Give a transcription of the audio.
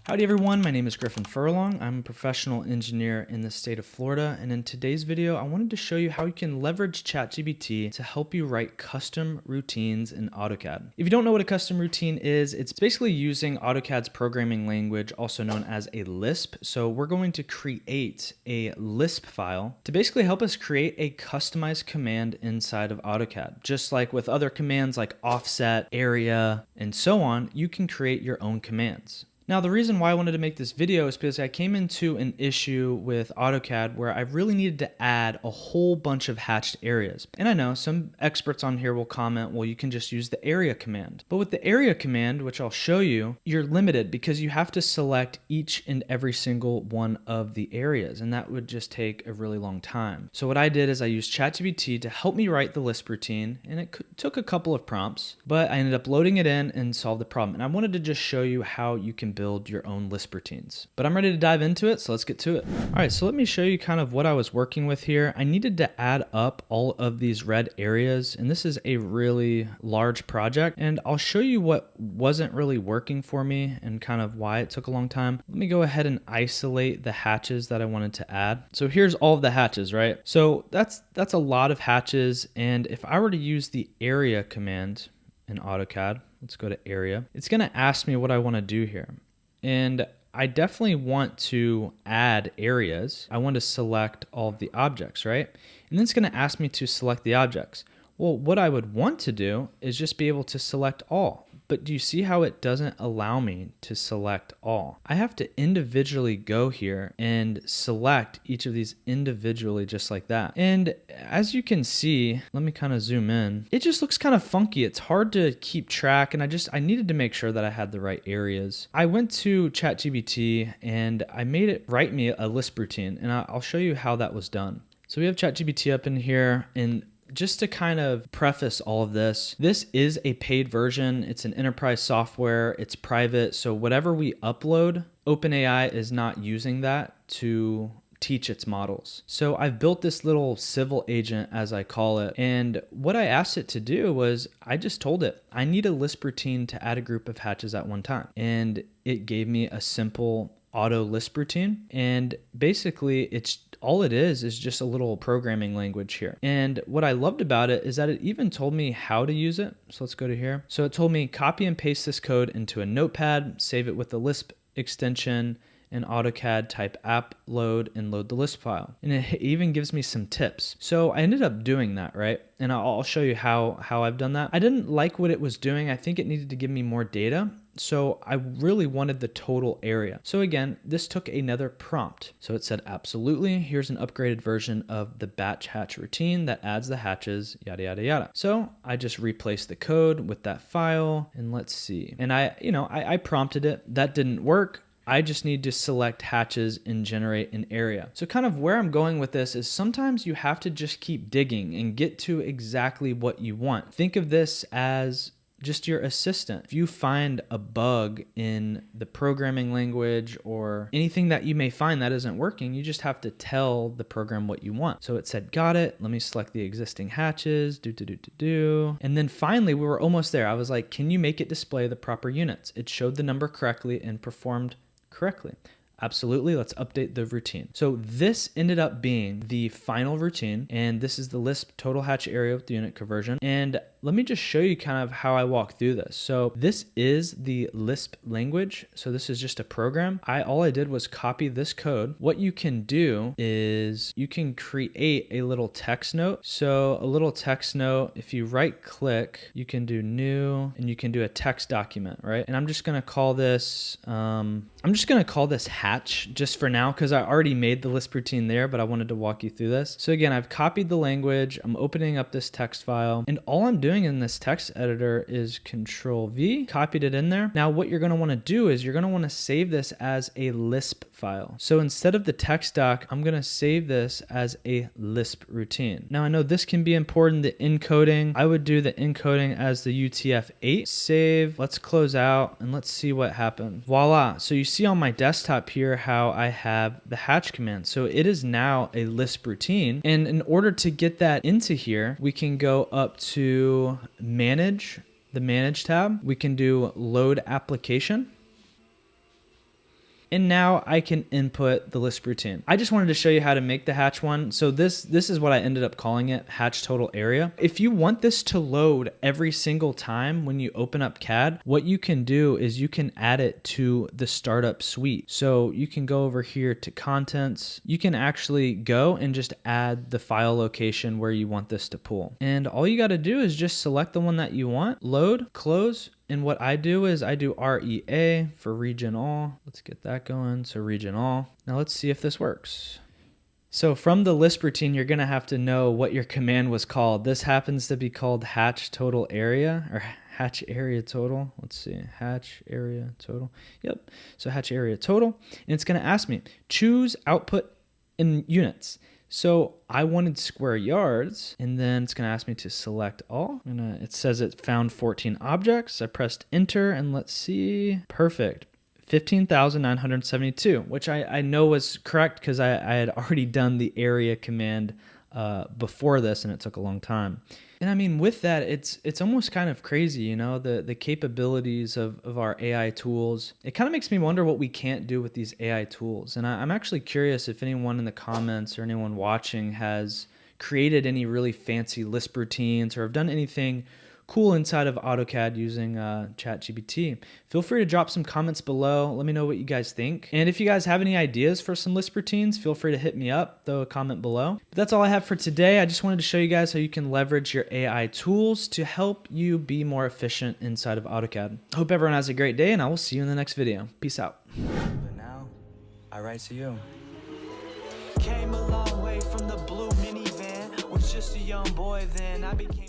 Howdy everyone, my name is Griffin Furlong. I'm a professional engineer in the state of Florida, and in today's video I wanted to show you how you can leverage ChatGPT to help you write custom routines in AutoCAD. If you don't know what a custom routine is, it's basically using AutoCAD's programming language, also known as a LISP. So we're going to create a LISP file to basically help us create a customized command inside of AutoCAD. Just like with other commands like offset, area, and so on, you can create your own commands. Now, the reason why I wanted to make this video is because I came into an issue with AutoCAD where I really needed to add a whole bunch of hatched areas. And I know some experts on here will comment, well, you can just use the area command. But with the area command, which I'll show you, you're limited because you have to select each and every single one of the areas, and that would just take a really long time. So what I did is I used ChatGPT to help me write the LISP routine, and it took a couple of prompts, but I ended up loading it in and solved the problem. And I wanted to just show you how you can build your own LISP routines. But I'm ready to dive into it, so let's get to it. All right, so let me show you kind of what I was working with here. I needed to add up all of these red areas, and this is a really large project, and I'll show you what wasn't really working for me and kind of why it took a long time. Let me go ahead and isolate the hatches that I wanted to add. So here's all of the hatches, right? So that's a lot of hatches, and if I were to use the area command in AutoCAD, let's go to area, it's gonna ask me what I wanna do here. And I definitely want to add areas. I want to select all of the objects, right? And then it's going to ask me to select the objects. Well, what I would want to do is just be able to select all. But do you see how it doesn't allow me to select all? I have to individually go here and select each of these individually just like that. And as you can see, let me kind of zoom in. It just looks kind of funky. It's hard to keep track, and I needed to make sure that I had the right areas. I went to ChatGPT and I made it write me a LISP routine, and I'll show you how that was done. So we have ChatGPT up in here, and just to kind of preface all of this, this is a paid version. It's an enterprise software. It's private. So whatever we upload, OpenAI is not using that to teach its models. So I've built this little civil agent, as I call it. And what I asked it to do was I just told it, I need a LISP routine to add a group of hatches at one time. And it gave me a simple auto LISP routine. And basically all it is just a little programming language here. And what I loved about it is that it even told me how to use it. So let's go to here. So it told me copy and paste this code into a notepad, save it with the LISP extension, and AutoCAD, type app load, and load the LISP file. And it even gives me some tips. So I ended up doing that, right? And I'll show you how I've done that. I didn't like what it was doing. I think it needed to give me more data. So I really wanted the total area. So again, this took another prompt. So it said, absolutely, here's an upgraded version of the batch hatch routine that adds the hatches, yada, yada, yada. So I just replaced the code with that file, and let's see. And I prompted it. That didn't work. I just need to select hatches and generate an area. So kind of where I'm going with this is sometimes you have to just keep digging and get to exactly what you want. Think of this as just your assistant. If you find a bug in the programming language or anything that you may find that isn't working, you just have to tell the program what you want. So it said, got it. Let me select the existing hatches, And then finally, we were almost there. I was like, can you make it display the proper units? It showed the number correctly and performed correctly. Absolutely, let's update the routine. So this ended up being the final routine, and this is the LISP total hatch area with the unit conversion. And let me just show you kind of how I walk through this. So this is the LISP language. So this is just a program. All I did was copy this code. What you can do is you can create a little text note. So a little text note, if you right click, you can do new, and you can do a text document, right? And I'm just gonna call this, hatch just for now, because I already made the LISP routine there, but I wanted to walk you through this. So again, I've copied the language. I'm opening up this text file, and all I'm doing in this text editor is Control V, copied it in there. Now what you're going to want to do is you're going to want to save this as a LISP file. So instead of the text doc, I'm going to save this as a LISP routine. Now I know this can be important, the encoding. I would do the encoding as the UTF-8. Save, let's close out, and let's see what happens. Voila. So you see on my desktop here how I have the hatch command. So it is now a LISP routine. And in order to get that into here, we can go up to Manage, the Manage tab. We can do Load Application. And now I can input the Lisp routine. I just wanted to show you how to make the hatch one. So this is what I ended up calling it, hatch total area. If you want this to load every single time when you open up CAD, what you can do is you can add it to the startup suite. So you can go over here to contents. You can actually go and just add the file location where you want this to pull. And all you got to do is just select the one that you want, load, close. And what I do is I do REA for region all. Let's get that going. So region all. Now let's see if this works. So from the Lisp routine, you're going to have to know what your command was called. This happens to be called hatch total area, or hatch area total. Let's see, hatch area total. Yep. So hatch area total. And it's going to ask me, choose output in units. So I wanted square yards, and then it's going to ask me to select all. It says it found 14 objects. I pressed enter, and let's see. Perfect. 15,972, which I know was correct because I had already done the area command before this, and it took a long time. And I mean, with that, it's almost kind of crazy, you know, the capabilities of our AI tools. It kind of makes me wonder what we can't do with these AI tools. And I'm actually curious if anyone in the comments or anyone watching has created any really fancy Lisp routines or have done anything cool inside of AutoCAD using ChatGPT. Feel free to drop some comments below. Let me know what you guys think. And if you guys have any ideas for some Lisp routines, feel free to hit me up, throw a comment below. But that's all I have for today. I just wanted to show you guys how you can leverage your AI tools to help you be more efficient inside of AutoCAD. Hope everyone has a great day, and I will see you in the next video. Peace out. But now, I write to you. Came a long way from the blue minivan. Was just a young boy then. I became